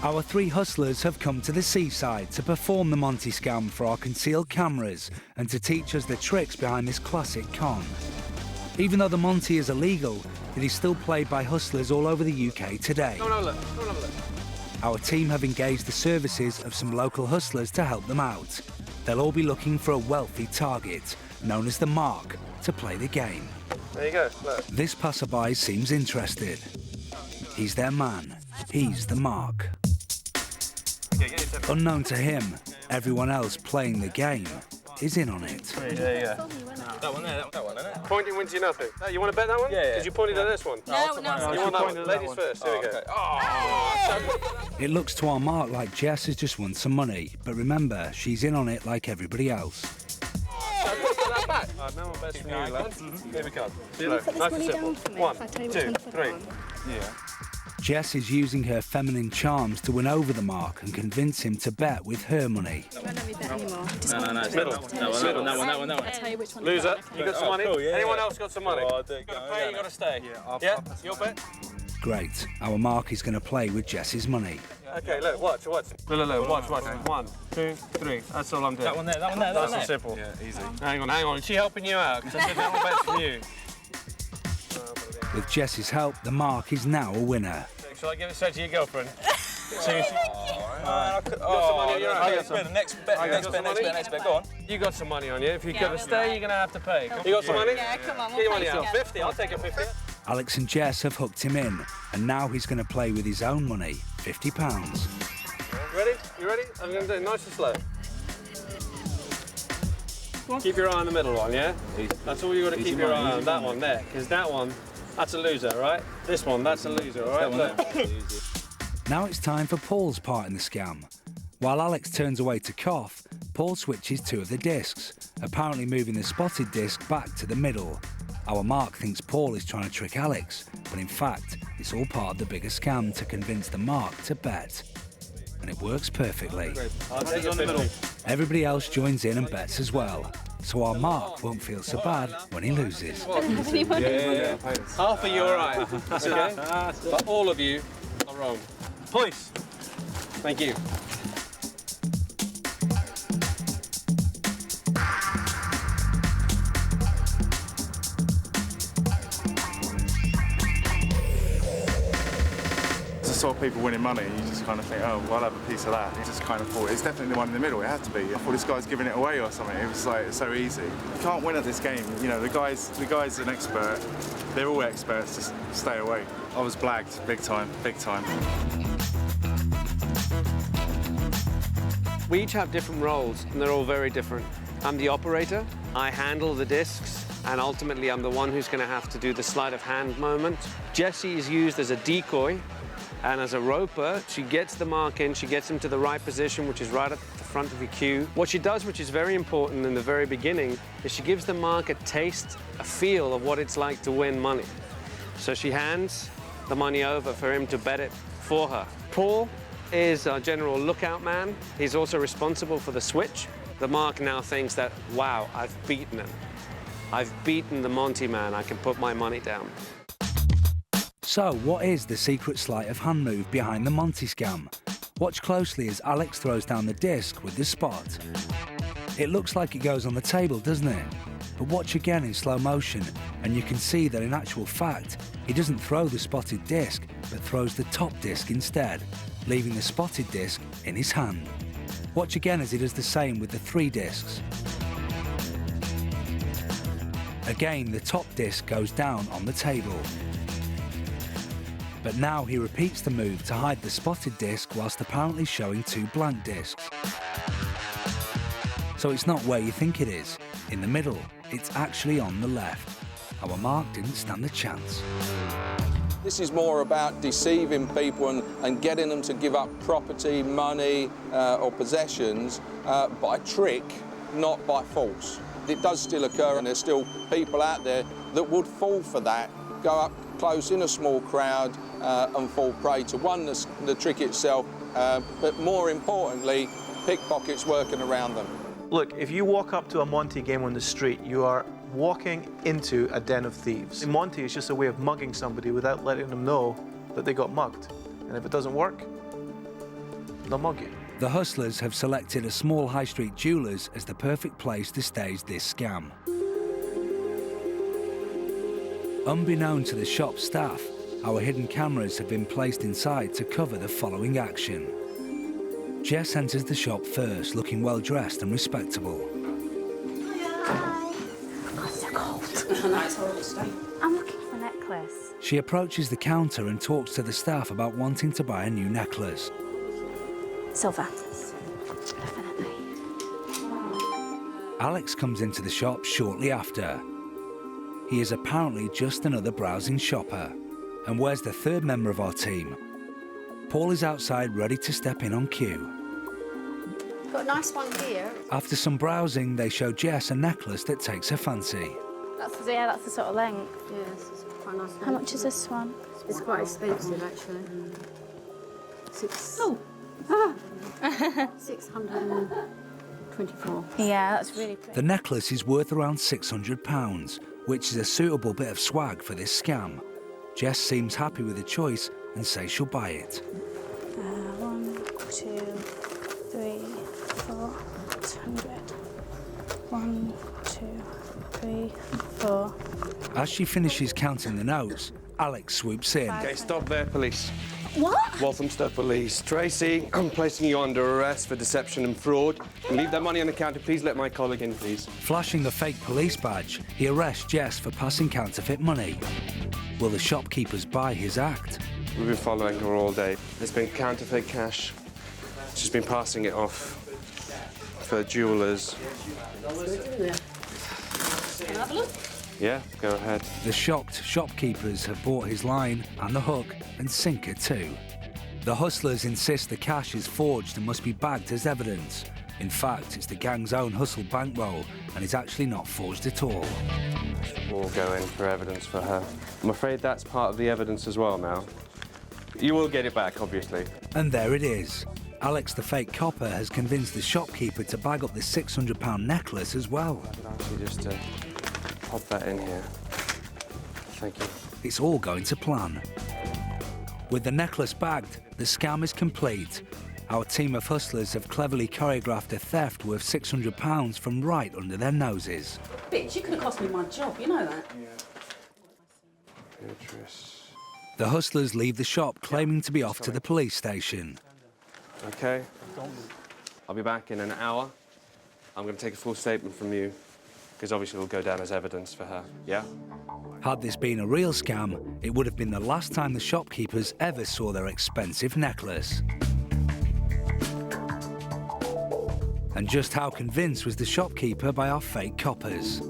Our three hustlers have come to the seaside to perform the Monty scam for our concealed cameras and to teach us the tricks behind this classic con. Even though the Monty is illegal, it is still played by hustlers all over the UK today. Come on, look. Our team have engaged the services of some local hustlers to help them out. They'll all be looking for a wealthy target, known as the Mark, to play the game. There you go, look. This passerby seems interested. He's their man. He's the Mark. Okay, get yourself. Unknown to him, everyone else playing the game is in on it. There you go. That one there, that one, isn't it? Pointing wins you nothing. You want to bet that one? Yeah. Did you point it at this one? No. You want that one? Ladies first, here we go. Okay. Oh! It looks to our Mark like Jess has just won some money, but remember, she's in on it like everybody else. That back. No more bets from you, lad. Here we go. Nice and simple. 1, 2, 3. Yeah. Jess is using her feminine charms to win over the Mark and convince him to bet with her money. You won't let me bet anymore. No, it's middle. That one. I'll tell you which one. Loser, you got some money? Cool, yeah, Anyone else got some money? Oh, You got to pay, you got to stay. Yeah, You'll bet? Great, our Mark is going to play with Jess's money. Okay, look, watch. Look, watch. 1, 2, 3. That's all I'm doing. That one there. That's so simple. Yeah, easy. Hang on. Is she helping you out? Because I said no more bets from you. With Jess's help, the Mark is now a winner. Shall I give it straight to your girlfriend? Seriously? Next bet, go on. You got some money on you. If you're going to stay, you're going to have to pay. You got some money? Yeah, come on. Get your money out. 50, I'll take it 50. Alex and Jess have hooked him in, and now he's going to play with his own money, £50. Ready? You ready? I'm going to do it nice and slow. Keep your eye on the middle one, yeah? That's all you got to keep your eye on, that one there, because that one, that's a loser, right? This one, that's a loser, all right? Now it's time for Paul's part in the scam. While Alex turns away to cough, Paul switches 2 of the discs, apparently moving the spotted disc back to the middle. Our Mark thinks Paul is trying to trick Alex, but in fact, it's all part of the bigger scam to convince the Mark to bet. And it works perfectly. I'll take it on the middle. Everybody else joins in and bets as well, so our Mark won't feel so bad when he loses. Yeah. Half of you are right, okay? But all of you are wrong. Police. Thank you. Saw people winning money, you just kind of think, oh, well, I'll have a piece of that. You just kind of thought, it's definitely the one in the middle, it had to be. I thought this guy's giving it away or something. It was like, so easy. You can't win at this game. You know, the guy's an expert. They're all experts, just stay away. I was blagged, big time. We each have different roles, and they're all very different. I'm the operator, I handle the discs, and ultimately I'm the one who's going to have to do the sleight of hand moment. Jessie is used as a decoy, and as a roper, she gets the Mark in, she gets him to the right position, which is right at the front of your cue. What she does, which is very important in the very beginning, is she gives the Mark a taste, a feel of what it's like to win money. So she hands the money over for him to bet it for her. Paul is our general lookout man. He's also responsible for the switch. The Mark now thinks that, wow, I've beaten him. I've beaten the Monty man, I can put my money down. So, what is the secret sleight of hand move behind the Monty scam? Watch closely as Alex throws down the disc with the spot. It looks like it goes on the table, doesn't it? But watch again in slow motion, and you can see that in actual fact, he doesn't throw the spotted disc, but throws the top disc instead, leaving the spotted disc in his hand. Watch again as he does the same with the 3 discs. Again, the top disc goes down on the table. But now he repeats the move to hide the spotted disc whilst apparently showing 2 blank discs. So it's not where you think it is, in the middle, it's actually on the left. Our Mark didn't stand a chance. This is more about deceiving people and getting them to give up property, money or possessions by trick, not by force. It does still occur, and there's still people out there that would fall for that, go up close in a small crowd and fall prey to, one, the trick itself, but more importantly, pickpockets working around them. Look, if you walk up to a Monty game on the street, you are walking into a den of thieves. Monty is just a way of mugging somebody without letting them know that they got mugged. And if it doesn't work, they'll mug you. The hustlers have selected a small high street jeweller's as the perfect place to stage this scam. Unbeknown to the shop staff, our hidden cameras have been placed inside to cover the following action. Jess enters the shop first, looking well dressed and respectable. I'm looking for a necklace. She approaches the counter and talks to the staff about wanting to buy a new necklace. Silver. Definitely. Alex comes into the shop shortly after. He is apparently just another browsing shopper. And where's the third member of our team? Paul is outside ready to step in on cue. Got a nice one here. After some browsing, they show Jess a necklace that takes her fancy. That's the sort of length. Yes, it's quite nice. How much is this one? It's quite expensive, actually. Oh. 624. Yeah, that's really pretty. The necklace is worth around £600, which is a suitable bit of swag for this scam. Jess seems happy with the choice and says she'll buy it. 1, 2, 3, 4, 100. 1, 2, 3, 4. As she finishes counting the notes, Alex swoops in. Okay, stop there, police. What? Walthamstow Police. Tracy, I'm placing you under arrest for deception and fraud. Leave that money on the counter. Please let my colleague in, please. Flashing a fake police badge, he arrests Jess for passing counterfeit money. Will the shopkeepers buy his act? We've been following her all day. There's been counterfeit cash. She's been passing it off for jewellers. Can I have a look? Yeah, go ahead. The shocked shopkeepers have bought his line and the hook and sinker too. The hustlers insist the cash is forged and must be bagged as evidence. In fact, it's the gang's own hustle bankroll and is actually not forged at all. We'll go in for evidence for her. I'm afraid that's part of the evidence as well now. You will get it back, obviously. And there it is. Alex the fake copper has convinced the shopkeeper to bag up the £600 necklace as well. I'd ask you just to pop that in here. Thank you. It's all going to plan. With the necklace bagged, the scam is complete. Our team of hustlers have cleverly choreographed a theft worth £600 from right under their noses. Bitch, you could have cost me my job, you know that? Beatrice. The hustlers leave the shop claiming to be off to the police station. Okay. I'll be back in an hour. I'm going to take a full statement from you, because obviously it'll go down as evidence for her, yeah? Had this been a real scam, it would have been the last time the shopkeepers ever saw their expensive necklace. And just how convinced was the shopkeeper by our fake coppers?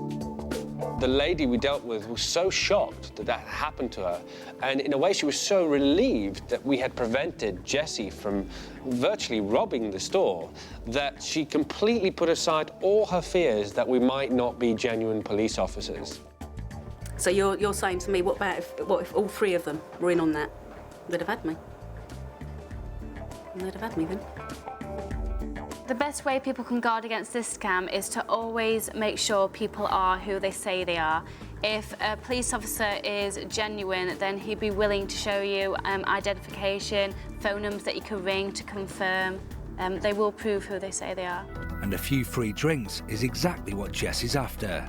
The lady we dealt with was so shocked that that happened to her, and in a way she was so relieved that we had prevented Jessie from virtually robbing the store that she completely put aside all her fears that we might not be genuine police officers. So you're saying to me, what if all three of them were in on that? They'd have had me. They'd have had me then. The best way people can guard against this scam is to always make sure people are who they say they are. If a police officer is genuine, then he'd be willing to show you identification, phone numbers that you can ring to confirm. They will prove who they say they are. And a few free drinks is exactly what Jess is after.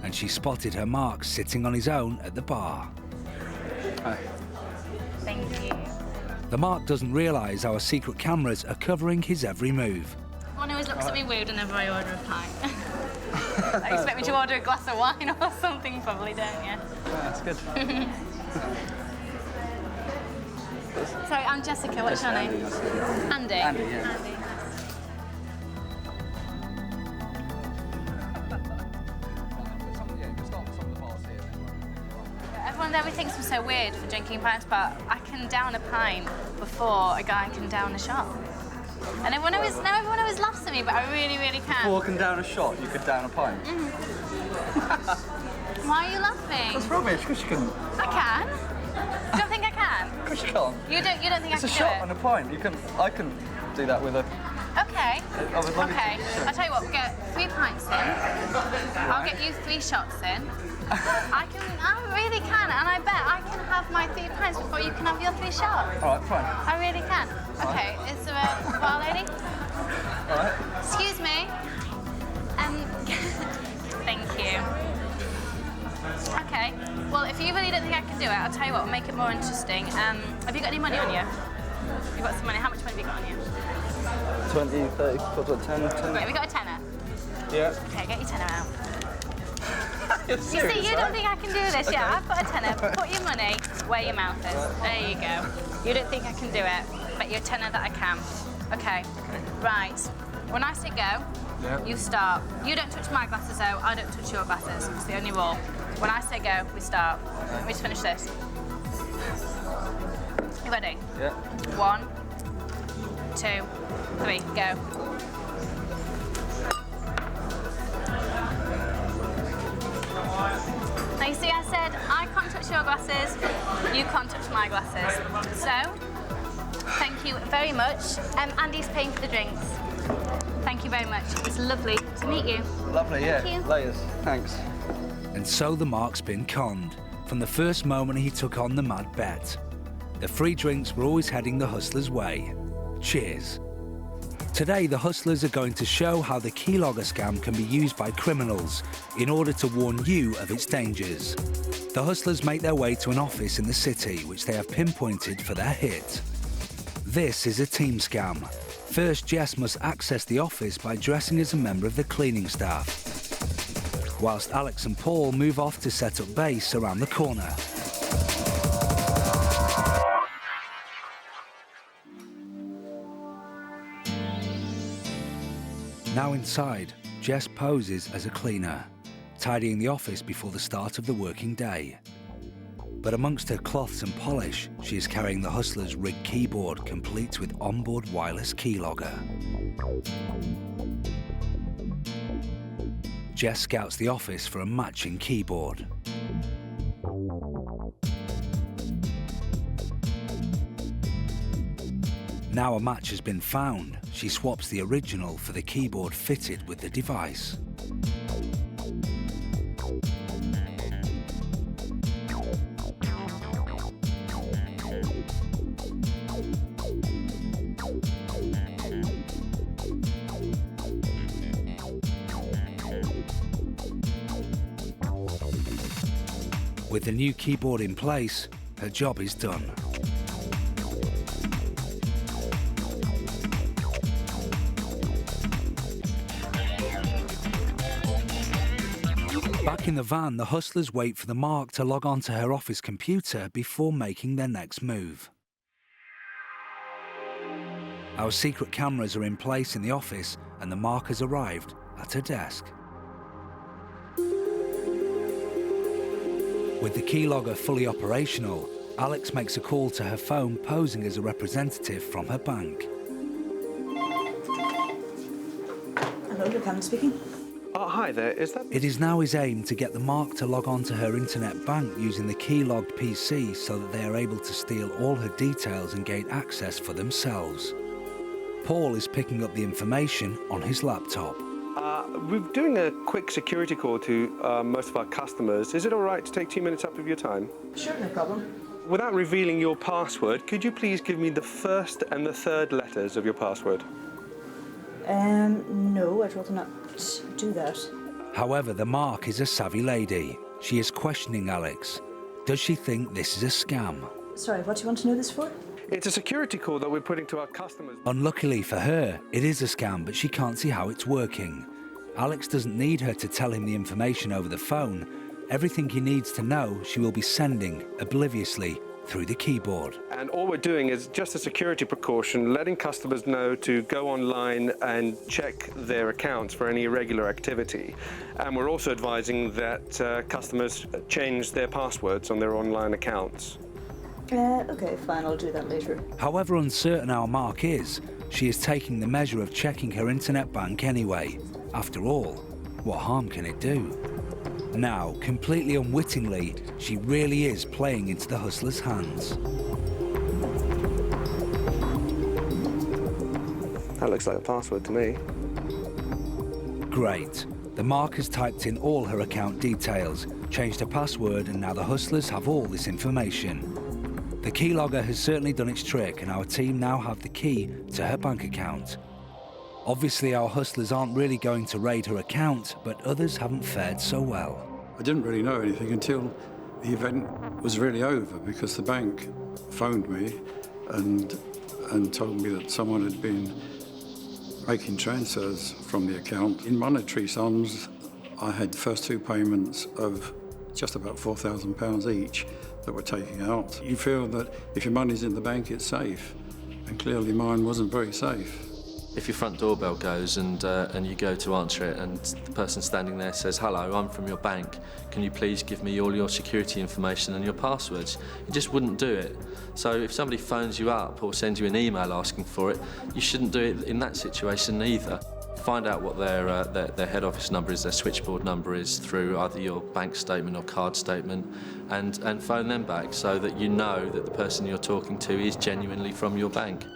And she spotted her Mark sitting on his own at the bar. Thank you. The Mark doesn't realise our secret cameras are covering his every move. One always looks at me weird whenever I order a pint. I expect me to order a glass of wine or something, probably, don't you? That's good. Sorry, I'm Jessica. What's your name? Andy. Andy, yeah. Andy. Everyone there thinks I'm so weird for drinking pints, but I can down a pint before a guy can down a shot. And everyone always laughs at me, but I really, really can. Walking down a shot, you could down a pint. Why are you laughing? That's rubbish, because you can. I can. You don't think I can? Of course you can't. You don't think It's I a can shot do and a pint. I can do that with a. Okay. I would love Okay. it. Sure. I'll tell you what, we'll get 3 pints in. I'll get you 3 shots in. I really can, and I bet I can have my 3 pints before you can have your 3 shots. All right, fine. I really can. Okay, is there a bar lady. All right. Excuse me. Thank you. Okay. Well, if you really don't think I can do it, I'll tell you what, we'll make it more interesting. Have you got any money on you? You've got some money. How much money have you got on you? 20, 30, quarter, 10. Right, have you got a tenner? Yeah. Okay, get your tenner out. You're You serious, see, you don't think I can do this, yeah? I've got a tenner. Put your money where your mouth is. There you go. You don't think I can do it, but you're a tenner that I can. Okay. Right. When I say go, you start. You don't touch my glasses out, I don't touch your glasses. It's the only rule. When I say go, we start. Let me just finish this. You ready? Yeah. 1, 2, 3, go. Now you see I said I can't touch your glasses, you can't touch my glasses. So, thank you very much. Andy's paying for the drinks. Thank you very much. It's lovely to meet you. Lovely, yeah. Thank you. Layers. Thanks. And so the Mark's been conned from the first moment he took on the mad bet. The free drinks were always heading the hustlers' way. Cheers. Today, the hustlers are going to show how the keylogger scam can be used by criminals in order to warn you of its dangers. The hustlers make their way to an office in the city, which they have pinpointed for their hit. This is a team scam. First, Jess must access the office by dressing as a member of the cleaning staff, whilst Alex and Paul move off to set up base around the corner. Now inside, Jess poses as a cleaner, tidying the office before the start of the working day. But amongst her cloths and polish, she is carrying the hustler's rigged keyboard, complete with onboard wireless keylogger. Jess scouts the office for a matching keyboard. Now a match has been found, she swaps the original for the keyboard fitted with the device. With the new keyboard in place, her job is done. Back in the van, the hustlers wait for the Mark to log on to her office computer before making their next move. Our secret cameras are in place in the office and the Mark has arrived at her desk. With the keylogger fully operational, Alex makes a call to her phone posing as a representative from her bank. Hello, Buchanan speaking. Hi there, is that... It is now his aim to get the Mark to log on to her internet bank using the key-logged PC so that they are able to steal all her details and gain access for themselves. Paul is picking up the information on his laptop. We're doing a quick security call to most of our customers. Is it all right to take 2 minutes up of your time? Sure, no problem. Without revealing your password, could you please give me the first and the third letters of your password? No, I'd rather not do that. However, the Mark is a savvy lady. She is questioning Alex. Does she think this is a scam? Sorry, what do you want to know this for? It's a security call that we're putting to our customers. Unluckily for her, it is a scam, but she can't see how it's working. Alex doesn't need her to tell him the information over the phone. Everything he needs to know, she will be sending, obliviously, through the keyboard. And all we're doing is just a security precaution, letting customers know to go online and check their accounts for any irregular activity. And we're also advising that customers change their passwords on their online accounts. Okay, fine, I'll do that later. However uncertain our Mark is, she is taking the measure of checking her internet bank anyway. After all, what harm can it do? Now, completely unwittingly, she really is playing into the hustler's hands. That looks like a password to me. Great. The Mark has typed in all her account details, changed her password, and now the hustlers have all this information. The keylogger has certainly done its trick, and our team now have the key to her bank account. Obviously, our hustlers aren't really going to raid her account, but others haven't fared so well. I didn't really know anything until the event was really over, because the bank phoned me and told me that someone had been making transfers from the account. In monetary sums, I had the first two payments of just about £4,000 each that were taking out. You feel that if your money's in the bank, it's safe, and clearly mine wasn't very safe. If your front doorbell goes and you go to answer it and the person standing there says, "Hello, I'm from your bank. Can you please give me all your security information and your passwords?" You just wouldn't do it. So if somebody phones you up or sends you an email asking for it, you shouldn't do it in that situation either. Find out what their head office number is, their switchboard number is, through either your bank statement or card statement, and phone them back so that you know that the person you're talking to is genuinely from your bank.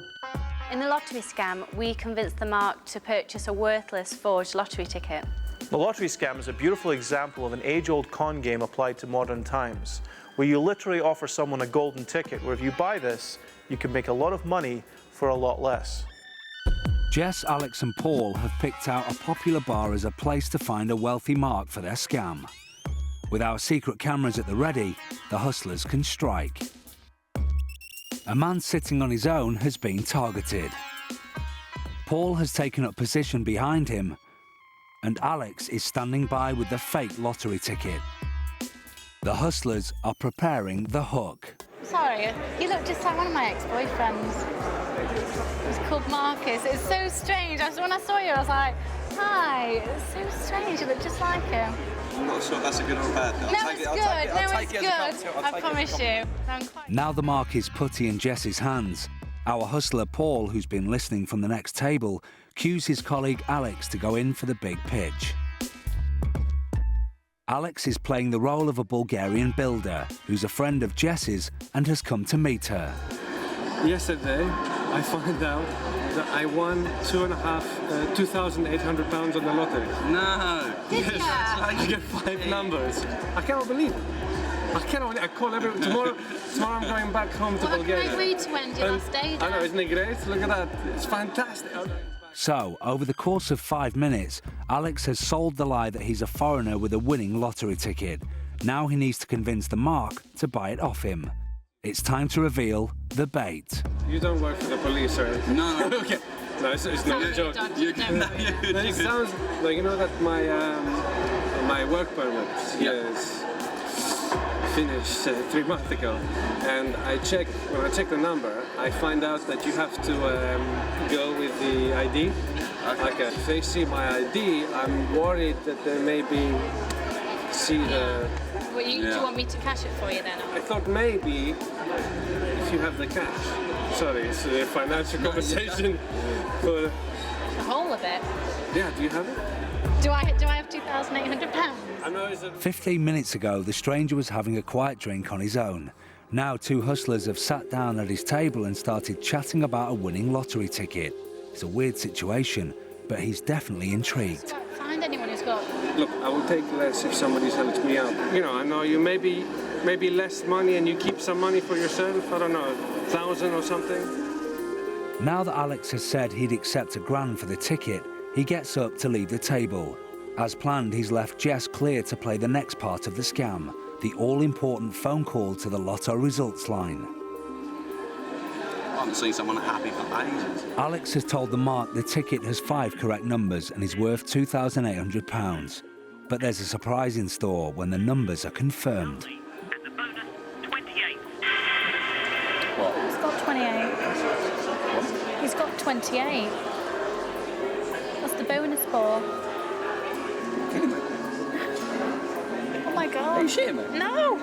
In the lottery scam, we convinced the mark to purchase a worthless forged lottery ticket. The lottery scam is a beautiful example of an age-old con game applied to modern times, where you literally offer someone a golden ticket, where if you buy this, you can make a lot of money for a lot less. Jess, Alex and Paul have picked out a popular bar as a place to find a wealthy mark for their scam. With our secret cameras at the ready, the hustlers can strike. A man sitting on his own has been targeted. Paul has taken up position behind him, and Alex is standing by with the fake lottery ticket. The hustlers are preparing the hook. Sorry, you look just like one of my ex-boyfriends. He's called Marcus. It's so strange. When I saw you, I was like, hi. It's so strange. You look just like him. I'm not sure if that's a good or a bad thing. No, it's good. I promise you. Now the mark is Putty and Jess's hands. Our hustler Paul, who's been listening from the next table, cues his colleague Alex to go in for the big pitch. Alex is playing the role of a Bulgarian builder who's a friend of Jess's and has come to meet her. Yesterday, I found out that I won £2,800 on the lottery. No! Yes, I get 5 numbers. I cannot believe it. I call everyone. Tomorrow I'm going back home to Bulgaria. What a great way to end your last day there. I know, isn't it great? Look at that. It's fantastic. So, over the course of 5 minutes, Alex has sold the lie that he's a foreigner with a winning lottery ticket. Now he needs to convince the mark to buy it off him. It's time to reveal the bait. You don't work for the police, or anything? No. Okay. No, it's not a joke. It sounds like, you know, that my work permit is finished 3 months ago, and when I check the number, I find out that you have to go with the ID. Okay. If they see my ID, I'm worried that they maybe see the... Well, do you want me to cash it for you then? I thought maybe if you have the cash. Sorry, it's a financial conversation. For The whole of it? Yeah, do you have it? Do I have £2,800? I know it's 15 minutes ago, the stranger was having a quiet drink on his own. Now 2 hustlers have sat down at his table and started chatting about a winning lottery ticket. It's a weird situation, but he's definitely intrigued. Find anyone who's got... Look, I will take less if somebody helps me out. You know, I know you maybe less money and you keep some money for yourself. I don't know, 1,000 or something. Now that Alex has said he'd accept £1,000 for the ticket, he gets up to leave the table. As planned, he's left Jess clear to play the next part of the scam, the all-important phone call to the lotto results line. I haven't seen someone happy for ages. Alex has told the mark the ticket has 5 correct numbers and is worth £2,800. But there's a surprise in store when the numbers are confirmed. What? He's got 28. What? He's got 28. That's the bonus ball. Oh my God. Are you shitting me? No!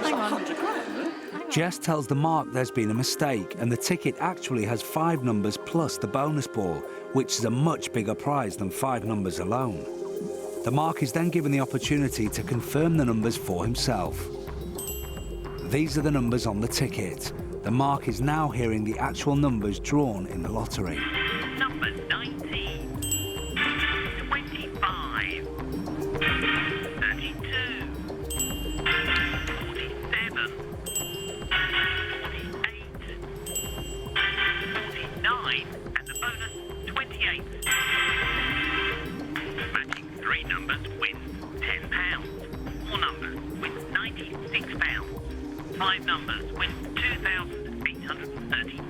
Hang on. 100 grand, isn't it? Jess tells the mark there's been a mistake and the ticket actually has 5 numbers plus the bonus ball, which is a much bigger prize than 5 numbers alone. The mark is then given the opportunity to confirm the numbers for himself. These are the numbers on the ticket. The mark is now hearing the actual numbers drawn in the lottery. Numbers 19, 25, 32, 47,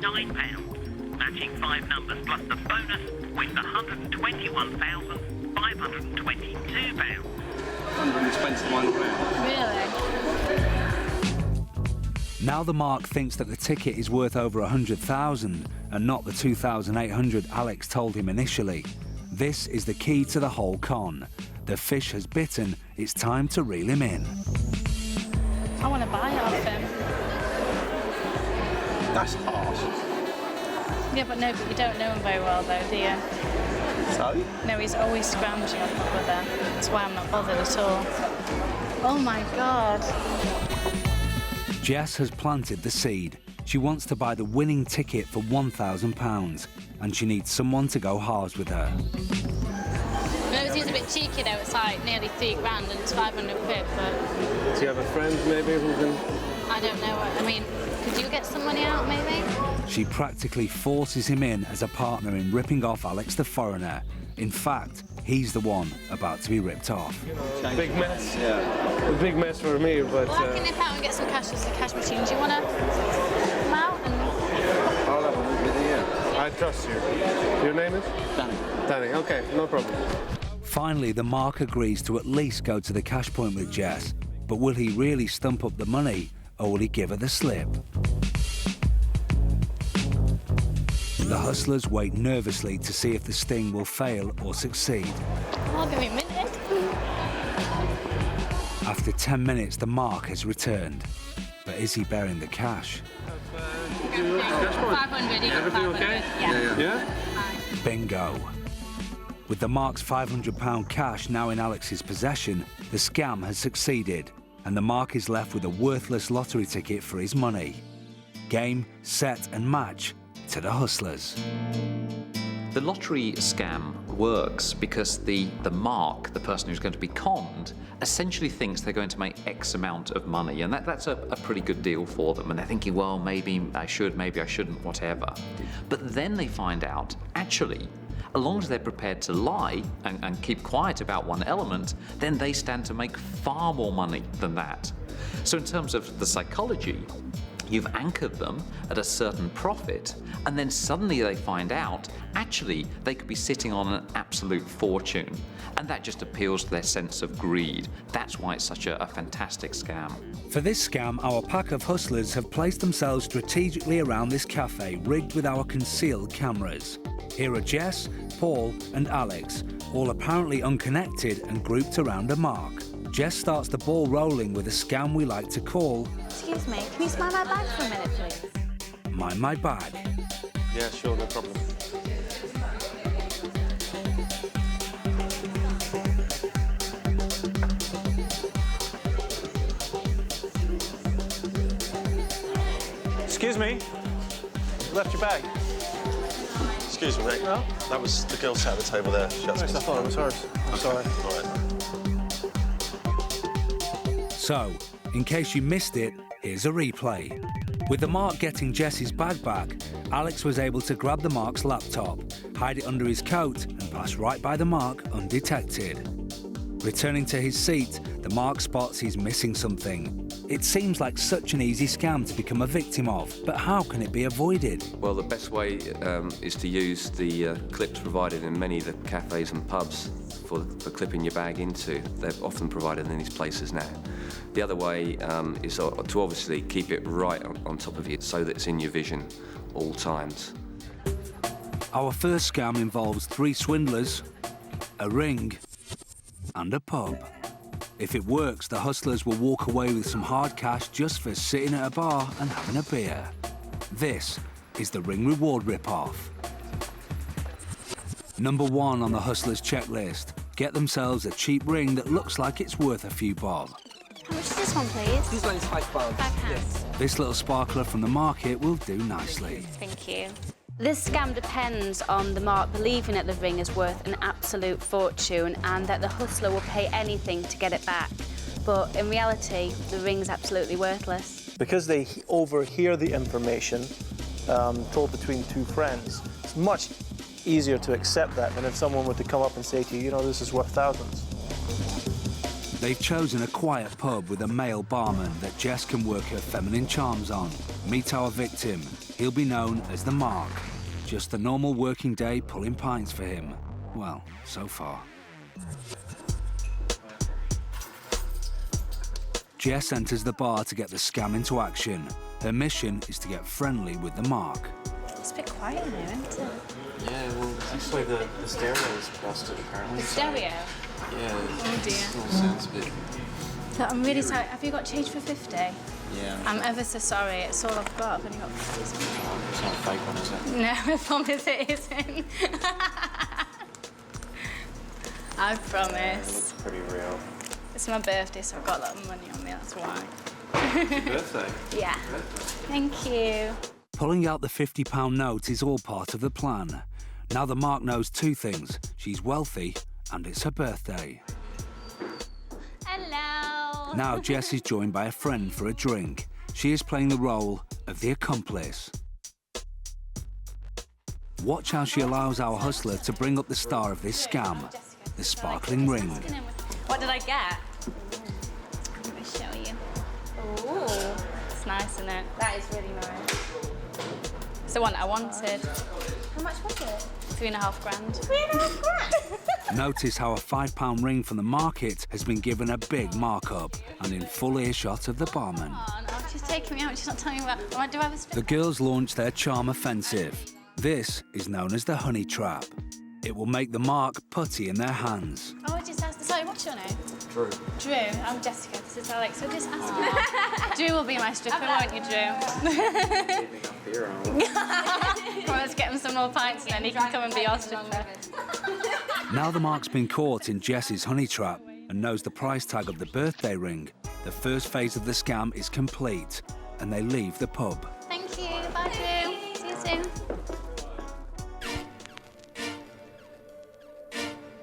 £9. Matching 5 numbers plus the bonus with £121,522. £121. Really? Now the mark thinks that the ticket is worth over 100,000 and not the 2,800 Alex told him initially. This is the key to the whole con. The fish has bitten, it's time to reel him in. I want to buy off him. That's harsh. Yeah, but no, but you don't know him very well though, do you? So? No, he's always scrounging off my brother. That's why I'm not bothered at all. Oh my God. Jess has planted the seed. She wants to buy the winning ticket for £1,000 and she needs someone to go halves with her. No, it seems a bit cheeky though. It's like nearly £3 grand and it's 500 quid, but... Do you have a friend maybe who can... I don't know. I mean, could you get some money out maybe? She practically forces him in as a partner in ripping off Alex the foreigner. In fact, he's the one about to be ripped off. Big mess. Yeah. A big mess for me, but... Well, I can nip out and get some cash as a cash machine. Do you want to come out and... I'll have a look with you. I trust you. Your name is? Danny. Danny, okay, no problem. Finally, the mark agrees to at least go to the cash point with Jess. But will he really stump up the money, or will he give her the slip? The hustlers wait nervously to see if the sting will fail or succeed. Oh, give me a minute. After 10 minutes, the mark has returned. But is he bearing the cash? 500, you got Everything 500. okay? Yeah. Bingo. With the mark's £500 cash now in Alex's possession, the scam has succeeded, and the mark is left with a worthless lottery ticket for his money. Game, set and match to the hustlers. The lottery scam works because the mark, the person who's going to be conned, essentially thinks they're going to make X amount of money, and that's a pretty good deal for them. And they're thinking, well, maybe I should, maybe I shouldn't, whatever. But then they find out, actually, as long as they're prepared to lie and keep quiet about one element, then they stand to make far more money than that. So in terms of the psychology, you've anchored them at a certain profit, and then suddenly they find out, actually, they could be sitting on an absolute fortune. And that just appeals to their sense of greed. That's why it's such a fantastic scam. For this scam, our pack of hustlers have placed themselves strategically around this cafe, rigged with our concealed cameras. Here are Jess, Paul and Alex, all apparently unconnected and grouped around a mark. Jess starts the ball rolling with a scam we like to call... Excuse me, can you smile my bag for a minute, please? Mind my bag. Yeah, sure, no problem. Excuse me. You left your bag. Excuse me, mate. No? That was the girl sat at the table there. She Nice, I thought it was hers. I'm sorry. All right. So, in case you missed it, here's a replay. With the mark getting Jess's bag back, Alex was able to grab the mark's laptop, hide it under his coat and pass right by the mark undetected. Returning to his seat, the mark spots he's missing something. It seems like such an easy scam to become a victim of, but how can it be avoided? Well, the best way is to use the clips provided in many of the cafes and pubs for clipping your bag into. They're often provided in these places now. The other way is to obviously keep it right on top of you so that it's in your vision all times. Our first scam involves 3 swindlers, a ring and a pub. If it works, the hustlers will walk away with some hard cash just for sitting at a bar and having a beer. This is the ring reward rip-off. Number 1 on the hustlers' checklist. Get themselves a cheap ring that looks like it's worth a few bob. How much is this one, please? This one is £5. Yes. This little sparkler from the market will do nicely. Thank you. This scam depends on the mark believing that the ring is worth an absolute fortune and that the hustler will pay anything to get it back. But in reality, the ring's absolutely worthless. Because they overhear the information told between 2 friends, it's much easier to accept that than if someone were to come up and say to you, you know, this is worth thousands. They've chosen a quiet pub with a male barman that Jess can work her feminine charms on. Meet our victim, he'll be known as the Mark. Just a normal working day pulling pints for him. Well, so far. Jess enters the bar to get the scam into action. Her mission is to get friendly with the Mark. It's a bit quiet in here, isn't it? Yeah, well, actually the stereo is busted apparently. The stereo? Yeah. Oh dear. It sounds a bit... So I'm really sorry. Have you got change for 50? Yeah. I'm ever so sorry. It's all I've got. I've only got 50. It's not a fake one, is it? No, I promise it isn't. I promise. Yeah, it looks pretty real. It's my birthday, so I've got a lot of money on me, that's why. It's your birthday? Yeah. Thank you. Pulling out the £50 note is all part of the plan. Now the Mark knows two things. She's wealthy and it's her birthday. Hello. Now Jess is joined by a friend for a drink. She is playing the role of the accomplice. Watch how she allows our hustler to bring up the star of this scam, the sparkling ring. What did I get? Let me show you. Ooh, it's nice, isn't it? That is really nice. It's the one I wanted. How much was it? £3.5 grand. £3.5 grand? Notice how a £5 ring from the market has been given a big markup and in full earshot of the barman. Oh, no, she's taking me out. She's not telling me about... Do I have a spin? The girls launch their charm offensive. This is known as the honey trap. It will make the Mark putty in their hands. Oh, I just asked... Sorry, what's your name? Drew. Drew. I'm Jessica. This is Alex. So just ask me. Drew will be my stripper, won't you, Drew? Well, let's get him some more pints and then he can come and be our stripper. Now the Mark's been caught in Jess's honey trap and knows the price tag of the birthday ring, the first phase of the scam is complete and they leave the pub. Thank you. Bye, Drew. See you soon.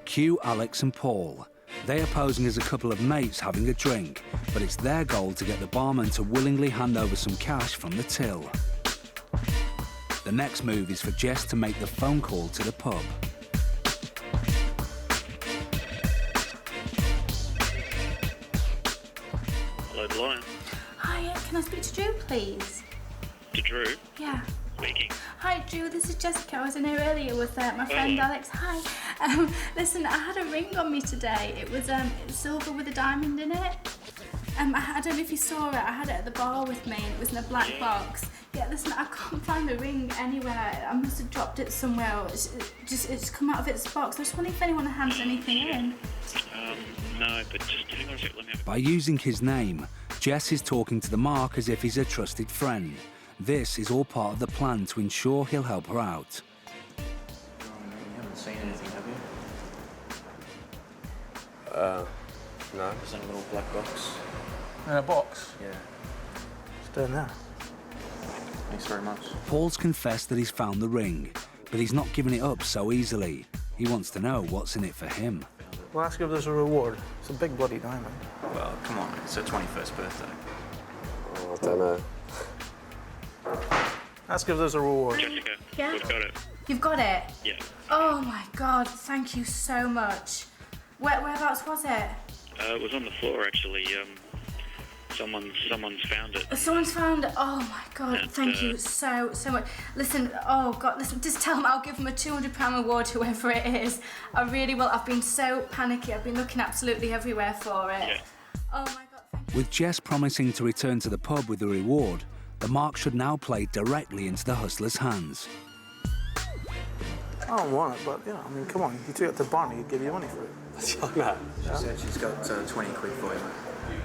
Cue Alex and Paul. They are posing as a couple of mates having a drink, but it's their goal to get the barman to willingly hand over some cash from the till. The next move is for Jess to make the phone call to the pub. Hello, the Lion. Hi, can I speak to Drew, please? To Drew. Yeah. Speaking. Hi, Drew. This is Jessica. I was in here earlier with my friend Alex. Hi. Listen, I had a ring on me today. It was silver with a diamond in it. I don't know if you saw it. I had it at the bar with me, and it was in a black box. Yeah, listen, I can't find the ring anywhere. I must have dropped it somewhere. It's come out of its box. I was wondering if anyone hands anything in. No, but just hang on a sec. Let me have By using his name, Jess is talking to the Mark as if he's a trusted friend. This is all part of the plan to ensure he'll help her out. You haven't seen anything, have you? No. It's in a little black box. In a box? Yeah. It's down there. Thanks very much. Paul's confessed that he's found the ring, but he's not giving it up so easily. He wants to know what's in it for him. We'll ask if there's a reward. It's a big bloody diamond. Well, come on, it's her 21st birthday. Oh, I don't know. Ask if there's a reward. Jessica, Yeah? we've got it. You've got it? Yeah. Oh, my God. Thank you so much. Whereabouts was it? It was on the floor, actually. Someone's found it. Someone's found it. Oh, my God. Thank you so much. Listen, oh, God, listen, just tell them I'll give them a £200 reward, whoever it is. I really will. I've been so panicky. I've been looking absolutely everywhere for it. Yeah. Oh, my God, thank you. With Jess promising to return to the pub with the reward, the Mark should now play directly into the hustler's hands. I don't want it, but, you know, I mean, come on. You took it to Barney, he'd give you money for it. She said she's got 20 quid for you.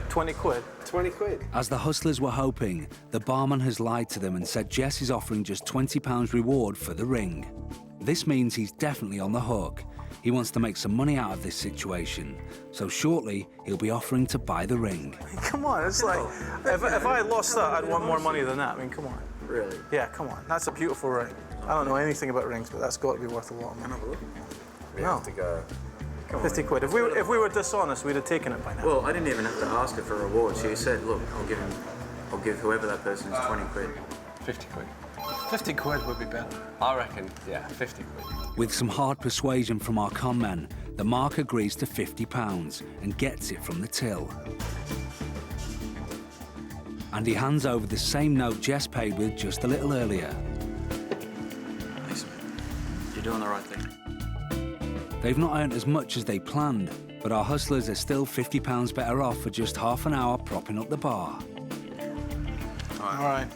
20 quid? 20 quid? As the hustlers were hoping, the barman has lied to them and said Jess is offering just £20 reward for the ring. This means he's definitely on the hook. He wants to make some money out of this situation, so shortly he'll be offering to buy the ring. Come on, it's like, if I lost that, I'd want more money than that. I mean, come on. Really? Yeah, come on. That's a beautiful ring. I don't know anything about rings, but that's got to be worth a lot of money. We have to go. 50 quid. If we were dishonest, we'd have taken it by now. Well, I didn't even have to ask her for a reward. She said, look, I'll give whoever that person is 20 quid. 50 quid. 50 quid would be better. I reckon, yeah, 50 quid. With some hard persuasion from our con men, the Mark agrees to £50 and gets it from the till. and he hands over the same note Jess paid with just a little earlier. Thanks, man. You're doing the right thing. They've not earned as much as they planned, but our hustlers are still £50 better off for just half an hour propping up the bar. All right.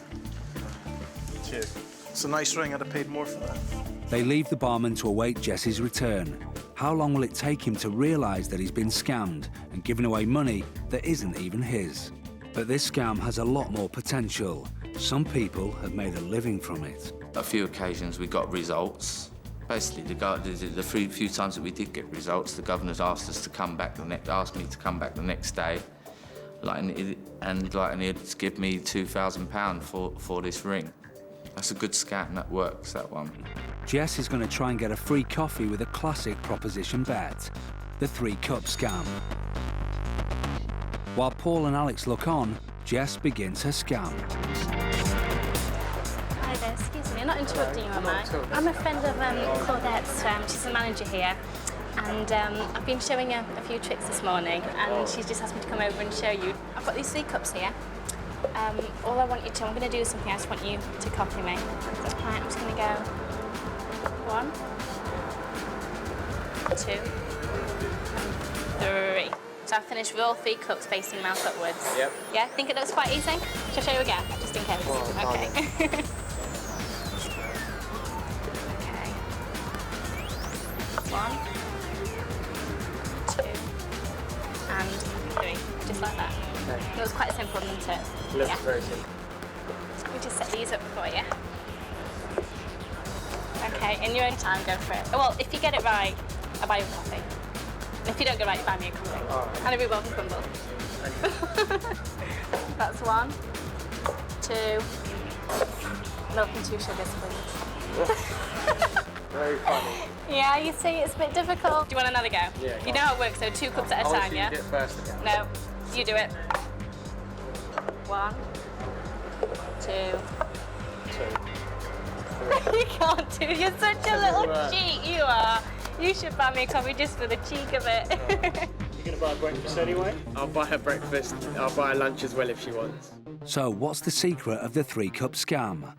Cheers. It's a nice ring. I'd have paid more for that. They leave the barman to await Jess's return. How long will it take him to realise that he's been scammed and given away money that isn't even his? But this scam has a lot more potential. Some people have made a living from it. A few occasions we got results. Basically, the few times that we did get results, the governor's asked us to come back asked me to come back the next day, and he'd give me £2,000 for this ring. That's a good scam. That works. That one. Jess is going to try and get a free coffee with a classic proposition bet, the 3-cup scam. While Paul and Alex look on, Jess begins her scam. Hi there, excuse me, I'm not interrupting you, am I? I'm a friend of Claudette's, she's the manager here, and I've been showing her a few tricks this morning, and she's just asked me to come over and show you. I've got these 3 cups here. All I want you to, I'm going to do something, I just want you to copy me. Right, I'm just going to go 1, 2, 3. So I've finished with all 3 cups facing mouth upwards. Yep. Yeah, think it looks quite easy? Shall I show you again, just in case? Well, okay. Okay. 1, 2, and 3, just like that. Okay. It was quite simple, didn't it? Looks very simple. Let me just set these up for you. Okay, in your own time, go for it. Well, if you get it right, I'll buy you a coffee. If you don't get it right, you buy me a coffee. Right. And a big welcome crumble. That's 1, 2. Milk and 2 sugars, please. Very funny. Yeah, you see, it's a bit difficult. Do you want another go? Yeah. You know how it works, so 2 cups at a time, yeah? You do it first again. No, you do it. 1, 2. 2. You can't do it. You're such a little cheat, you are. You should buy me a coffee just for the cheek of it. You're going to buy breakfast anyway? I'll buy her breakfast. I'll buy her lunch as well if she wants. So what's the secret of the 3-cup scam?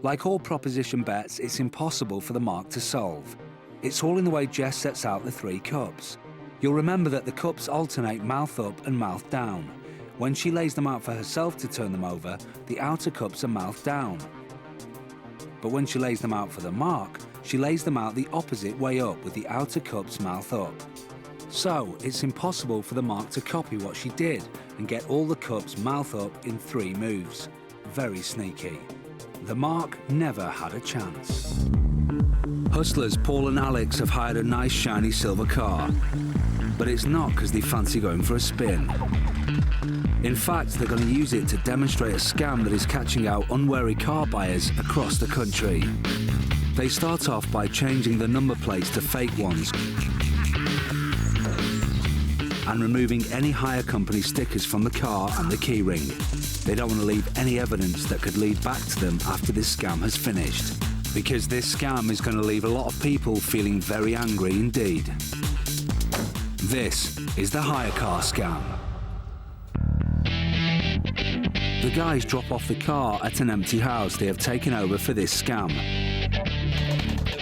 Like all proposition bets, it's impossible for the mark to solve. It's all in the way Jess sets out the 3 cups. You'll remember that the cups alternate mouth up and mouth down. When she lays them out for herself to turn them over, the outer cups are mouth down. But when she lays them out for the mark, she lays them out the opposite way up with the outer cups mouth up. So it's impossible for the mark to copy what she did and get all the cups mouth up in 3 moves. Very sneaky. The mark never had a chance. Hustlers Paul and Alex have hired a nice shiny silver car, but it's not because they fancy going for a spin. In fact, they're going to use it to demonstrate a scam that is catching out unwary car buyers across the country. They start off by changing the number plates to fake ones and removing any hire company stickers from the car and the keyring. They don't want to leave any evidence that could lead back to them after this scam has finished, because this scam is going to leave a lot of people feeling very angry indeed. This is the hire car scam. The guys drop off the car at an empty house they have taken over for this scam.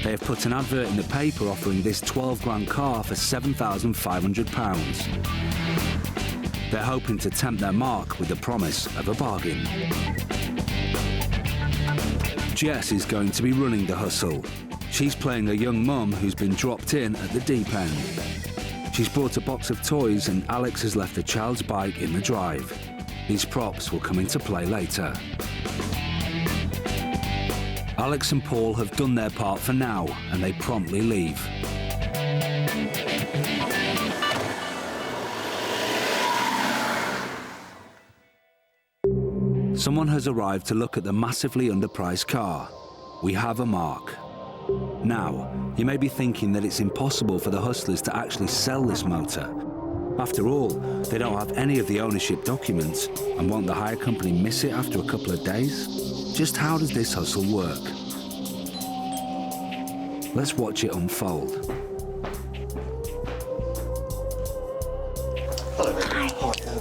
They have put an advert in the paper offering this 12-grand car for £7,500. They're hoping to tempt their mark with the promise of a bargain. Jess is going to be running the hustle. She's playing a young mum who's been dropped in at the deep end. She's brought a box of toys and Alex has left a child's bike in the drive. These props will come into play later. Alex and Paul have done their part for now, and they promptly leave. Someone has arrived to look at the massively underpriced car. We have a mark. Now, you may be thinking that it's impossible for the hustlers to actually sell this motor. After all, they don't have any of the ownership documents, and won't the hire company miss it after a couple of days? Just how does this hustle work? Let's watch it unfold. Hello. Hi.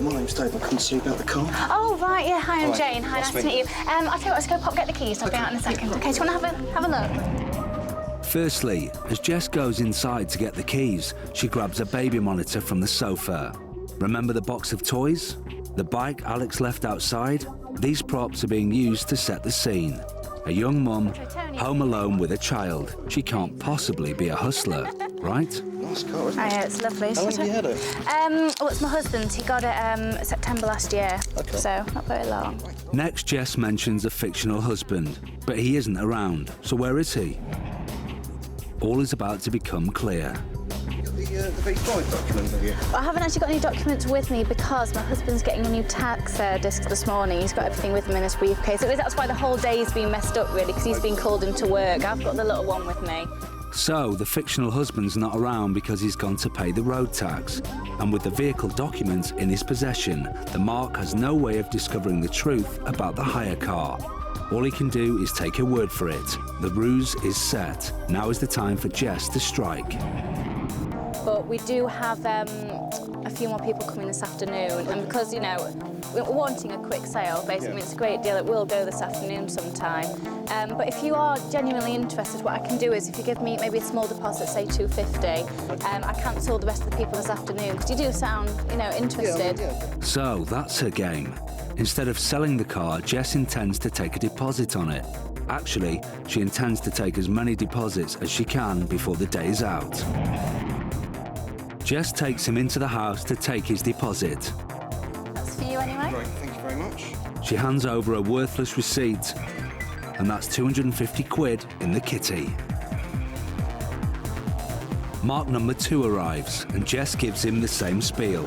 my name's Dave. I couldn't see about the car. Oh, right, yeah. Hi, I'm Hi. Jane. Hi, nice to meet you. I'll tell you what, let's go pop get the keys. I'll be out in a second. Okay, do you want to have a look? Firstly, as Jess goes inside to get the keys, she grabs a baby monitor from the sofa. Remember the box of toys? The bike Alex left outside? These props are being used to set the scene. A young mum, home alone with a child. She can't possibly be a hustler, right? Nice car, isn't it? Yeah, it's lovely. How long have you had it? Well, it's my husband's. He got it September last year, so not very long. Next, Jess mentions a fictional husband, but he isn't around. So where is he? All is about to become clear. The V5 document with you? Well, I haven't actually got any documents with me because my husband's getting a new tax disc this morning. He's got everything with him in his briefcase. That's why the whole day's been messed up, really, because he's been called into work. I've got the little one with me. So, the fictional husband's not around because he's gone to pay the road tax. And with the vehicle documents in his possession, the Mark has no way of discovering the truth about the hire car. All he can do is take her word for it. The ruse is set. Now is the time for Jess to strike. But we do have a few more people coming this afternoon, and because, you know, we're wanting a quick sale, basically, it's a great deal. It will go this afternoon sometime. But if you are genuinely interested, what I can do is, if you give me maybe a small deposit, say $250, I cancel the rest of the people this afternoon, because you do sound, you know, interested. So, that's her game. Instead of selling the car, Jess intends to take a deposit on it. Actually, she intends to take as many deposits as she can before the day is out. Jess takes him into the house to take his deposit. That's for you anyway. Right, thank you very much. She hands over a worthless receipt, and that's 250 quid in the kitty. Mark number 2 arrives, and Jess gives him the same spiel.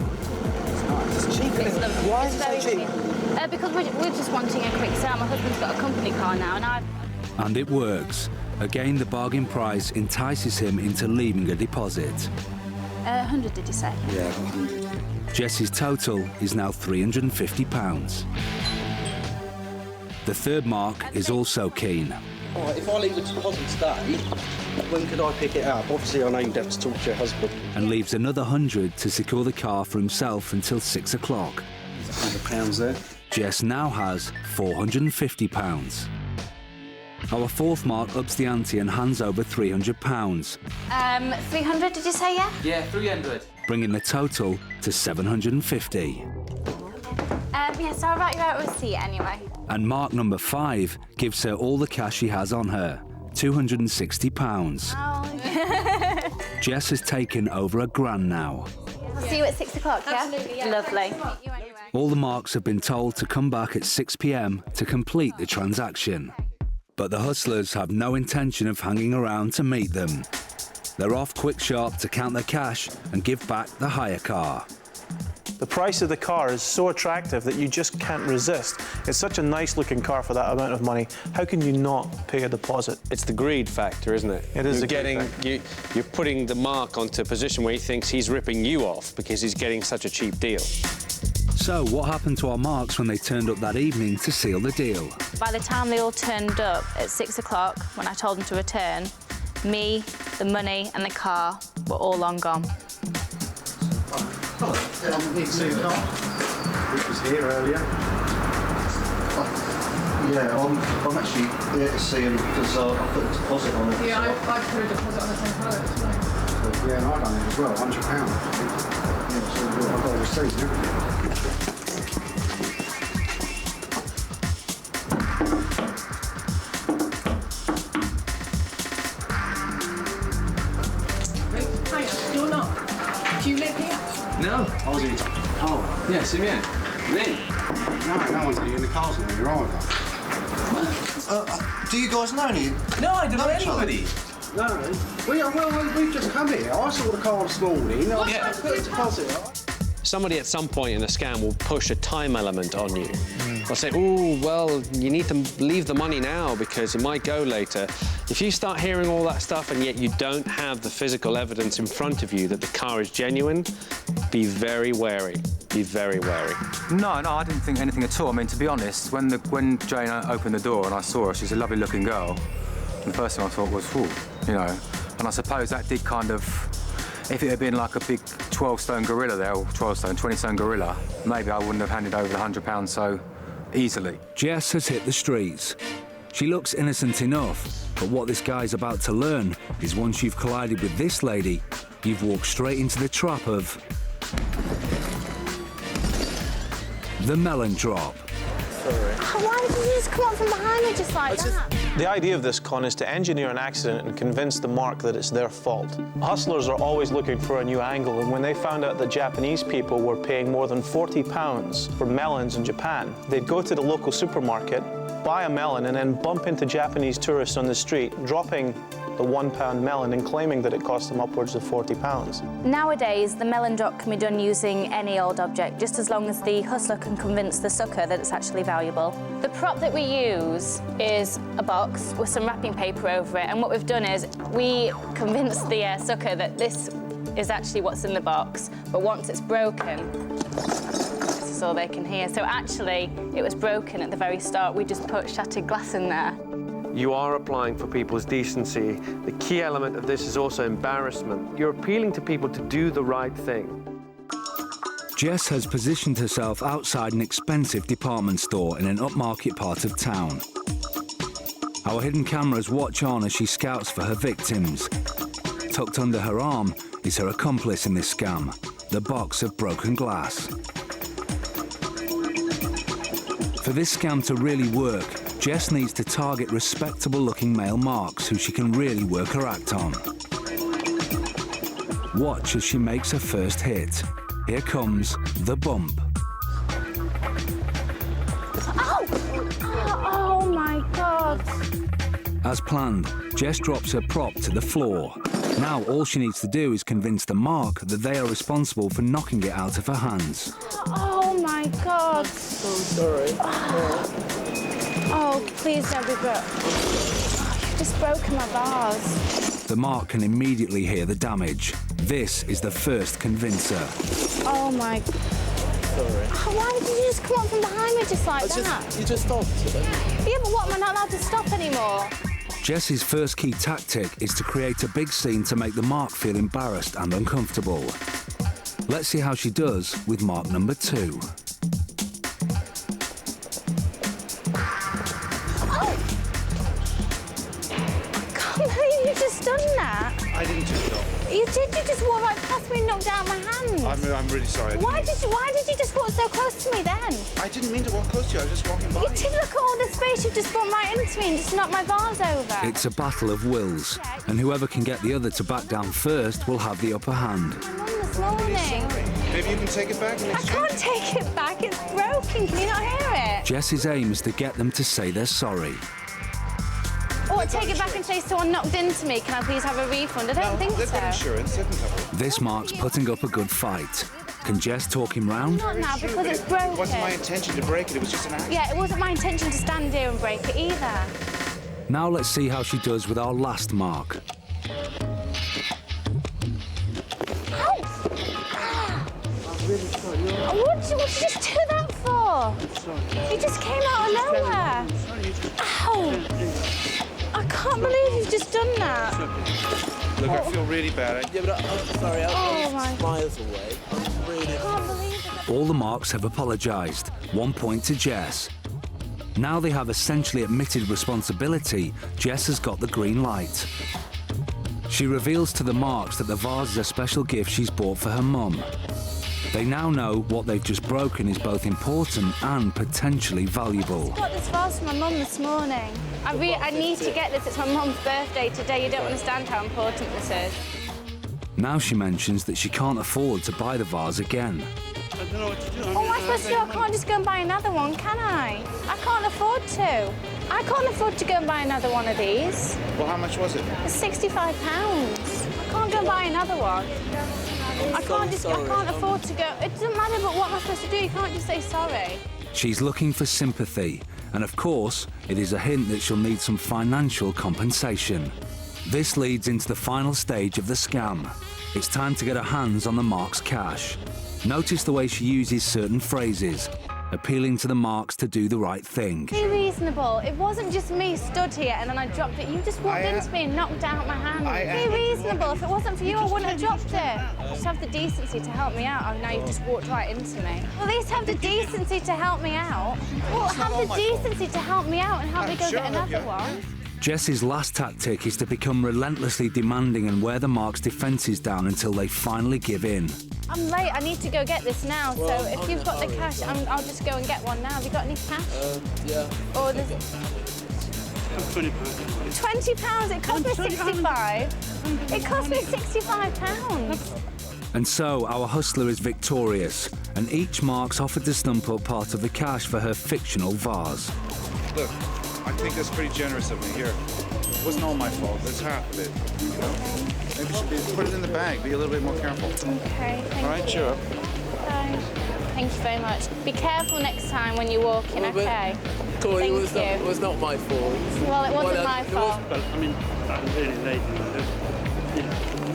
It's cheap, isn't it? Why is it so cheap? Because we're just wanting a quick sale. My husband's got a company car now, and And it works. Again, the bargain price entices him into leaving a deposit. 100, did you say? Yeah, 100. Jess's total is now £350. The third Mark is also keen. All right, if I leave the deposit today, when could I pick it up? Obviously, I know you'd have to talk to your husband. And leaves another 100 to secure the car for himself until 6 o'clock. £100 there. Jess now has £450. Our fourth Mark ups the ante and hands over £300. 300, did you say, yeah? Yeah, 300. Bringing the total to £750. Yes, I'll write you out a receipt anyway. And Mark number 5 gives her all the cash she has on her, £260. Oh. Jess has taken over £1,000 now. I'll see you at 6 o'clock, yeah? Absolutely, yeah. Lovely. All the Marks have been told to come back at 6 p.m. to complete the transaction. But the hustlers have no intention of hanging around to meet them. They're off quick sharp to count their cash and give back the hire car. The price of the car is so attractive that you just can't resist. It's such a nice looking car for that amount of money. How can you not pay a deposit? It's the greed factor, isn't it? It is. You're putting the Mark onto a position where he thinks he's ripping you off because he's getting such a cheap deal. So what happened to our Marks when they turned up that evening to seal the deal? By the time they all turned up at 6 o'clock, when I told them to return, me, the money and the car were all long gone. Oh, I need to see the car. It was here earlier. Yeah, I'm actually here to see him because I put a deposit on it. Yeah, I put a deposit on the same pallet as well. Yeah, and I done it as well, £100. Yeah, so I've got a receipt and everything. You're not. Do you live here? No. I was in. Oh. Yeah, Simeon. Me? No one's in the car's not here either. Do you guys know any? No, I don't know anybody. No. We've just come here. I saw the car this morning. I put a deposit. Somebody at some point in a scam will push a time element on you. They'll say, oh, well, you need to leave the money now because it might go later. If you start hearing all that stuff and yet you don't have the physical evidence in front of you that the car is genuine, be very wary. Be very wary. No, I didn't think anything at all. I mean, to be honest, when Jane opened the door and I saw her, she's a lovely-looking girl, the first thing I thought was, ooh, you know. And I suppose that did kind of, if it had been like a big 12-stone gorilla there, or 12-stone, 20-stone gorilla, maybe I wouldn't have handed over the £100 so easily. Jess has hit the streets. She looks innocent enough, but what this guy's about to learn is once you've collided with this lady, you've walked straight into the trap of the melon drop. Why did you just come up from behind me just like that? The idea of this con is to engineer an accident and convince the mark that it's their fault. Hustlers are always looking for a new angle, and when they found out that Japanese people were paying more than £40 for melons in Japan, they'd go to the local supermarket, buy a melon, and then bump into Japanese tourists on the street, dropping the £1 melon and claiming that it cost them upwards of £40. Nowadays, the melon drop can be done using any old object, just as long as the hustler can convince the sucker that it's actually valuable. The prop that we use is a box with some wrapping paper over it, and what we've done is we convinced the sucker that this is actually what's in the box, but once it's broken, this is all they can hear. So actually, it was broken at the very start. We just put shattered glass in there. You are applying for people's decency. The key element of this is also embarrassment. You're appealing to people to do the right thing. Jess has positioned herself outside an expensive department store in an upmarket part of town. Our hidden cameras watch on as she scouts for her victims. Tucked under her arm is her accomplice in this scam, the box of broken glass. For this scam to really work, Jess needs to target respectable-looking male marks who she can really work her act on. Watch as she makes her first hit. Here comes the bump. Oh! Oh my God! As planned, Jess drops her prop to the floor. Now all she needs to do is convince the mark that they are responsible for knocking it out of her hands. Oh my God! So sorry. Oh, please don't be broke. You've just broken my vase. The mark can immediately hear the damage. This is the first convincer. Oh my... Sorry. Oh, why did you just come up from behind me just like that? You just stopped. Yeah, but what, am I not allowed to stop anymore? Jess's first key tactic is to create a big scene to make the mark feel embarrassed and uncomfortable. Let's see how she does with mark number 2. You just done that? I didn't just stop. You did. You just walked right past me and knocked out my hand. I'm really sorry. Why did you just walk so close to me then? I didn't mean to walk close to you. I was just walking by. You did. Look at all the space you just bumped right into me and just knocked my vase over. It's a battle of wills, and whoever can get the other to back down first will have the upper hand. Mum, this morning. Maybe you can take it back and I can't take it back. It's broken. Can you not hear it? Jess's aim is to get them to say they're sorry. Or take it back and say someone knocked into me. Can I please have a refund? I don't think they've got so. insurance. They can cover it. This mark's putting up a good fight. Can Jess talk him round? Not now, because it's broken. It wasn't my intention to break it. It was just an accident. Yeah, it wasn't my intention to stand here and break it either. Now let's see how she does with our last mark. What did you just do that for? You just came out of nowhere. Ow! I can't believe you've just done that. Look, I feel really bad. Yeah, but I'm sorry. Oh my. Miles away. I'm really... I can't believe it. All the marks have apologised. 1 point to Jess. Now they have essentially admitted responsibility. Jess has got the green light. She reveals to the marks that the vase is a special gift she's bought for her mum. They now know what they've just broken is both important and potentially valuable. I got this vase for my mum this morning. I need to get this. It's my mum's birthday today. You don't understand how important this is. Now she mentions that she can't afford to buy the vase again. I don't know what to do. What am I supposed to do? I can't just go and buy another one, can I? I can't afford to. I can't afford to go and buy another one of these. Well, how much was it? It's £65. I can't go and buy another one. I can't afford to go. It doesn't matter, but what am I supposed to do? You can't just say sorry. She's looking for sympathy, and of course, it is a hint that she'll need some financial compensation. This leads into the final stage of the scam. It's time to get her hands on the mark's cash. Notice the way she uses certain phrases. appealing to the marks to do the right thing. Be reasonable. It wasn't just me stood here and then I dropped it. You just walked into me and knocked out my hand. Be reasonable. If it wasn't for you, I wouldn't have dropped it. Just have the decency to help me out. Oh, now you've just walked right into me. Well, at least have the decency to help me out. Well, have the decency to help me out and help me go get another one. Jess's last tactic is to become relentlessly demanding and wear the marks' defences down until they finally give in. I'm late. I need to go get this now. So if you've got the cash, I'll just go and get one now. Have you got any cash? Yeah. Or there's... £20. £20? It cost me 65. It cost me £65. And so our hustler is victorious, and each mark's offered to stump up part of the cash for her fictional vase. Look, I think that's pretty generous of me. Here, it wasn't all my fault. There's half of it. You know? Maybe you should put it in the bag. Be a little bit more careful. Okay, thank you. All right, cheer up. Bye. Thank you very much. Be careful next time when you're walking, okay? Cool, Thank it was not my fault. Well, it wasn't my fault. I mean, I'm really late.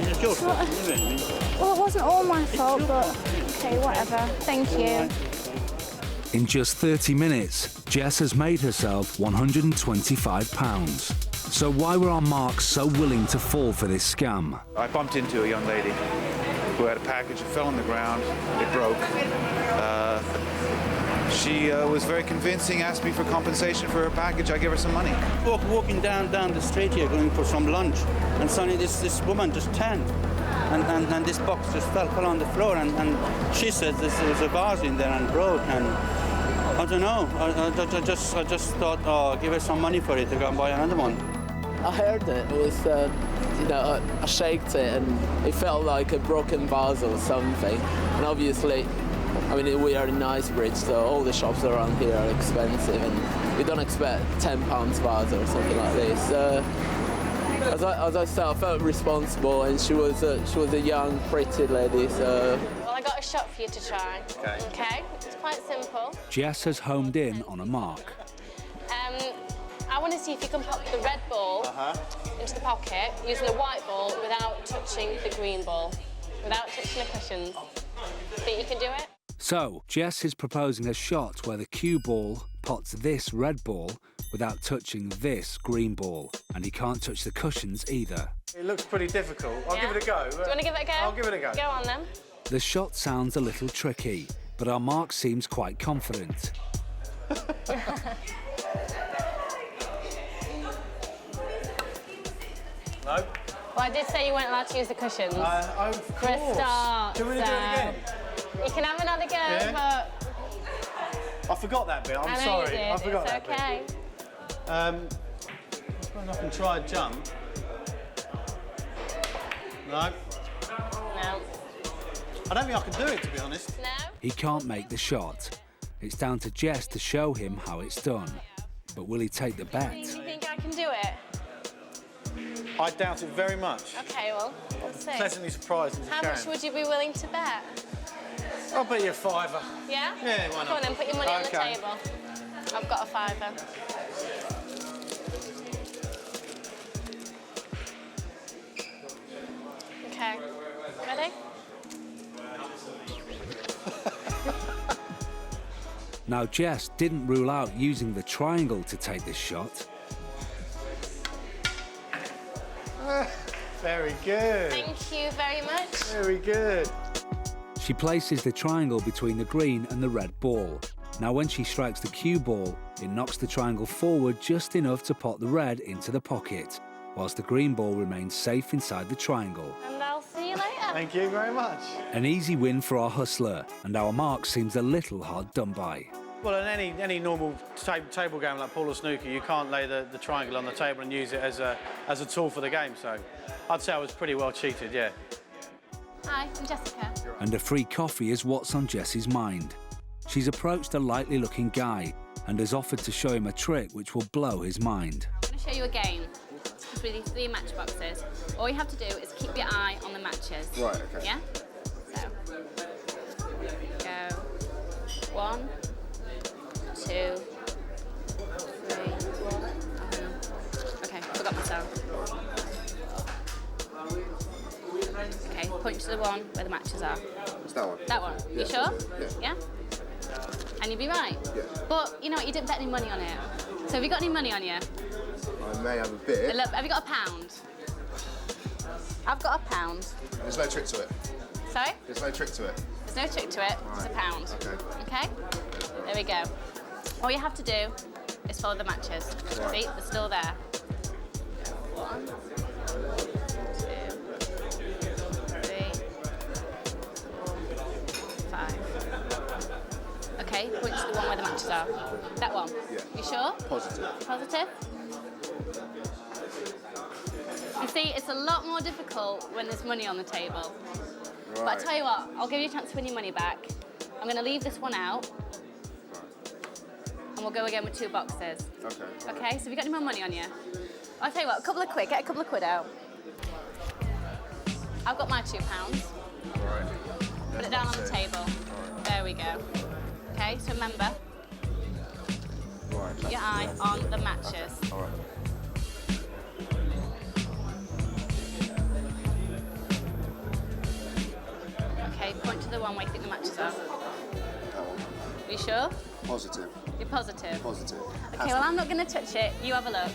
It's your fault, isn't it? Well, it wasn't all my fault, but okay, whatever. Thank you. In just 30 minutes, Jess has made herself £125. So why were our marks so willing to fall for this scam? I bumped into a young lady who had a package. It fell on the ground. It broke. She was very convincing, asked me for compensation for her package. I gave her some money. Walking down the street here, going for some lunch, and suddenly this woman just turned, and this box just fell on the floor, and she said there was a vase in there and broke, and I don't know. I just thought, oh, I'll give her some money for it to go and buy another one. I heard it. It was, I shaked it, and it felt like a broken vase or something. And obviously, I mean, we are in Knightsbridge, so all the shops around here are expensive, and you don't expect £10 vase or something like this. As I said, I felt responsible, and she was a young, pretty lady. So. Well, I got a shot for you to try. Okay. It's quite simple. Jess has homed in on a mark. I want to see if you can pop the red ball into the pocket using the white ball without touching the green ball, without touching the cushions. Think you can do it? So, Jess is proposing a shot where the cue ball pots this red ball without touching this green ball, and he can't touch the cushions either. It looks pretty difficult. I'll give it a go. Do you want to give it a go? I'll give it a go. Go on then. The shot sounds a little tricky, but our mark seems quite confident. No. Well, I did say you weren't allowed to use the cushions. Of For a course. start. Can we do it again? You can have another go, but... I forgot that bit. I'm I know sorry. you did. I forgot it's that okay. bit. I suppose I can try a jump. No. No. I don't think I can do it, to be honest. No? He can't make the shot. It's down to Jess to show him how it's done. But will he take the bet? Do you think I can do it? I doubt it very much. Okay, well, we'll see. Pleasantly surprised as you How can. much would you be willing to bet? I'll bet you a fiver. Yeah? Yeah, why not? Come on then, put your money on the Okay. table. I've got a fiver. Okay. Ready? Now, Jess didn't rule out using the triangle to take this shot. Very good. Thank you very much. Very good. She places the triangle between the green and the red ball. Now, when she strikes the cue ball, it knocks the triangle forward just enough to pot the red into the pocket, whilst the green ball remains safe inside the triangle. And I'll see you later. Thank you very much. An easy win for our hustler, and our mark seems a little hard done by. Well, in any normal table game like pool or snooker, you can't lay the triangle on the table and use it as a tool for the game. So I'd say I was pretty well cheated, yeah. Hi, I'm Jessica. And a free coffee is what's on Jess's mind. She's approached a likely-looking guy and has offered to show him a trick which will blow his mind. I'm going to show you a game. It's with these 3 matchboxes. All you have to do is keep your eye on the matches. Right, okay. Yeah? So, go 1, 2, 3, 4. Okay, forgot myself. Okay, point to the one where the matches are. It's that one. That one. Yeah. You sure? Yeah. Yeah? And you'd be right. Yeah. But you know what? You didn't bet any money on it. So have you got any money on you? I may have a bit. Have you got £1? I've got £1. There's no trick to it. Sorry? There's no trick to it. There's no trick to it. It's £1. Okay. There we go. All you have to do is follow the matches. Right. See, they're still there. 1, 2, 3, 4, 5. Okay, point to the one where the matches are. That one? Yeah. You sure? Positive. Positive? You see, it's a lot more difficult when there's money on the table. Right. But I tell you what, I'll give you a chance to win your money back. I'm going to leave this one out. And we'll go again with 2 boxes. Okay. Okay, so have you got any more money on you? I'll tell you what, get a couple of quid out. I've got my £2. Right. Put it down on the table. There we go. Okay, so remember, Right. keep your eye on the matches. All right. Okay, point to the one where you think the matches are. That one. Are you sure? Positive. You're positive? Positive. Okay, well, I'm not going to touch it. You have a look.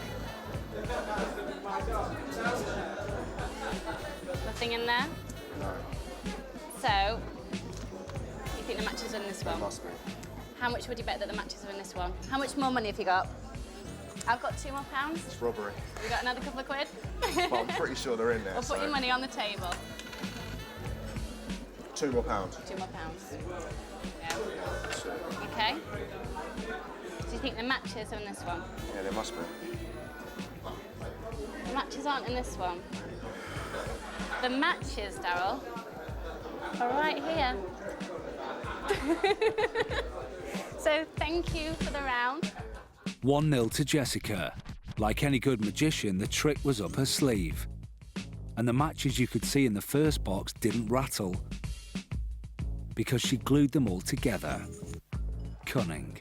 Nothing in there? No. So, you think the matches are in this one? There must be. How much would you bet that the matches are in this one? How much more money have you got? I've got £2 more. It's robbery. Have you got another couple of quid? But I'm pretty sure they're in there. We'll put your money on the table. £2 more. £2 more. Yeah. Okay. Do you think the matches are in this one? Yeah, there must be. The matches aren't in this one. The matches, Daryl, are right here. So thank you for the round. 1-0 to Jessica. Like any good magician, the trick was up her sleeve. And the matches you could see in the first box didn't rattle because she glued them all together. Cunning.